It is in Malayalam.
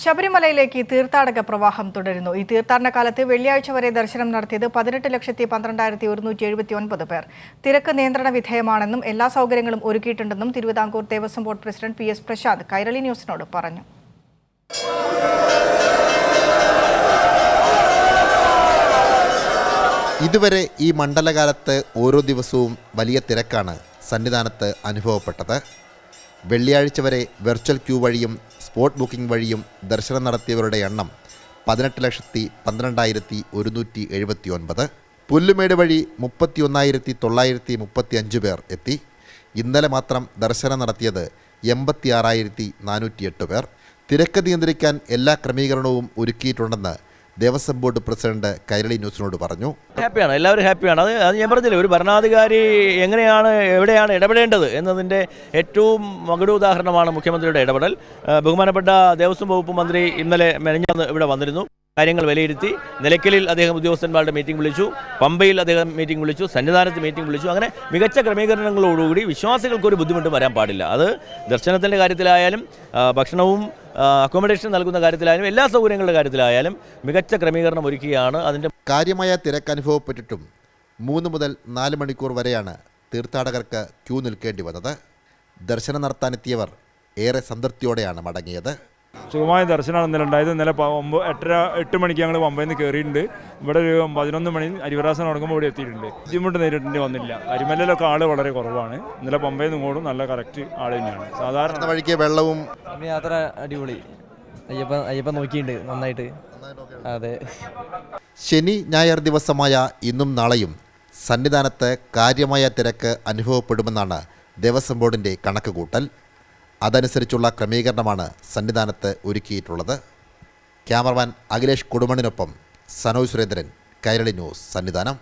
ശബരിമലയിലേക്ക് തീർത്ഥാടക പ്രവാഹം തുടരുന്നു. ഈ തീർത്ഥാടന കാലത്ത് വെള്ളിയാഴ്ച വരെ ദർശനം നടത്തിയത് 18,12,179 പേർ. തിരക്ക് നിയന്ത്രണ വിധേയമാണെന്നും എല്ലാ സൗകര്യങ്ങളും ഒരുക്കിയിട്ടുണ്ടെന്നും Thiruvithamkoor Devaswom board president PS Prasanth Kairali ന്യൂസിനോട് പറഞ്ഞു. ഇതുവരെ ഈ മണ്ഡലകാലത്ത് ഓരോ ദിവസവും വലിയ തിരക്കാണ് സന്നിധാനത്ത് അനുഭവപ്പെട്ടത്. വെള്ളിയാഴ്ച വരെ വെർച്വൽ ക്യൂ വഴിയും സ്പോട്ട് ബുക്കിംഗ് വഴിയും ദർശനം നടത്തിയവരുടെ എണ്ണം 18,12,179. പുല്ലുമേട് വഴി 31,935 പേർ എത്തി. ഇന്നലെ മാത്രം ദർശനം നടത്തിയത് 86,408 പേർ. തിരക്ക് നിയന്ത്രിക്കാൻ എല്ലാ ക്രമീകരണവും ഒരുക്കിയിട്ടുണ്ടെന്ന് ദേവസ്വം ബോർഡ് പ്രസിഡന്റ് കൈരളി ന്യൂസിനോട് പറഞ്ഞു. ഹാപ്പിയാണ്, എല്ലാവരും ഹാപ്പിയാണ്. അത് ഞാൻ പറഞ്ഞില്ലേ, ഒരു ഭരണാധികാരി എവിടെയാണ് ഇടപെടേണ്ടത് എന്നതിൻ്റെ ഏറ്റവും മകുട ഉദാഹരണമാണ് മുഖ്യമന്ത്രിയുടെ ഇടപെടൽ. ബഹുമാനപ്പെട്ട ദേവസ്വം വകുപ്പ് മന്ത്രി ഇന്നലെ മെനഞ്ഞാന്ന് ഇവിടെ വന്നിരുന്നു. കാര്യങ്ങൾ വിലയിരുത്തി. നിലയ്ക്കലിൽ അദ്ദേഹം ഉദ്യോഗസ്ഥന്മാരുടെ മീറ്റിംഗ് വിളിച്ചു, പമ്പയിൽ അദ്ദേഹം മീറ്റിംഗ് വിളിച്ചു, സന്നിധാനത്ത് മീറ്റിംഗ് വിളിച്ചു. അങ്ങനെ മികച്ച ക്രമീകരണങ്ങളോടുകൂടി വിശ്വാസികൾക്കൊരു ബുദ്ധിമുട്ടും വരാൻ പാടില്ല. അത് ദർശനത്തിൻ്റെ കാര്യത്തിലായാലും ഭക്ഷണവും അക്കോമഡേഷൻ നൽകുന്ന കാര്യത്തിലായാലും എല്ലാ സൗകര്യങ്ങളുടെ കാര്യത്തിലായാലും മികച്ച ക്രമീകരണം ഒരുക്കുകയാണ്. അതിൻ്റെ കാര്യമായ തിരക്ക് അനുഭവപ്പെട്ടിട്ടും 3 മുതൽ 4 മണിക്കൂർ വരെയാണ് തീർത്ഥാടകർക്ക് ക്യൂ നിൽക്കേണ്ടി വന്നത്. ദർശനം നടത്താനെത്തിയവർ ഏറെ സംതൃപ്തിയോടെയാണ് മടങ്ങിയത്. സുഖമായ ദർശനമാണ് ഇന്നലെ ഉണ്ടായത്. ഇന്നലെ 8 മണിക്ക് ഞങ്ങൾ പമ്പയിൽ നിന്ന് കയറിയിട്ടുണ്ട്. ഇവിടെ ഒരു 11 മണി അരിവരാസനം തുടങ്ങുമ്പോൾ ഇവിടെ എത്തിയിട്ടുണ്ട്. ബുദ്ധിമുട്ട് നേരിടേണ്ടി വന്നില്ല. കരിമലയിലൊക്കെ ആൾ വളരെ കുറവാണ്. ഇന്നലെ പമ്പയിൽ നിന്ന് ഇങ്ങോട്ടും നല്ല കറക്റ്റ് ആൾ തന്നെയാണ്. സാധാരണ വഴിക്ക് വെള്ളവും യാത്ര അടിപൊളി. അയ്യപ്പ നോക്കിയിട്ടുണ്ട് നന്നായിട്ട്. അതെ, ശനി ഞായർ ദിവസമായ ഇന്നും നാളെയും സന്നിധാനത്ത് കാര്യമായ തിരക്ക് അനുഭവപ്പെടുമെന്നാണ് ദേവസ്വം ബോർഡിൻ്റെ കണക്കുകൂട്ടൽ. അതനുസരിച്ചുള്ള ക്രമീകരണമാണ് സന്നിധാനത്ത് ഒരുക്കിയിട്ടുള്ളത്. ക്യാമറമാൻ അഖിലേഷ് കൊടുമണിനൊപ്പം സനോജ് സുരേന്ദ്രൻ, കൈരളി ന്യൂസ്, സന്നിധാനം.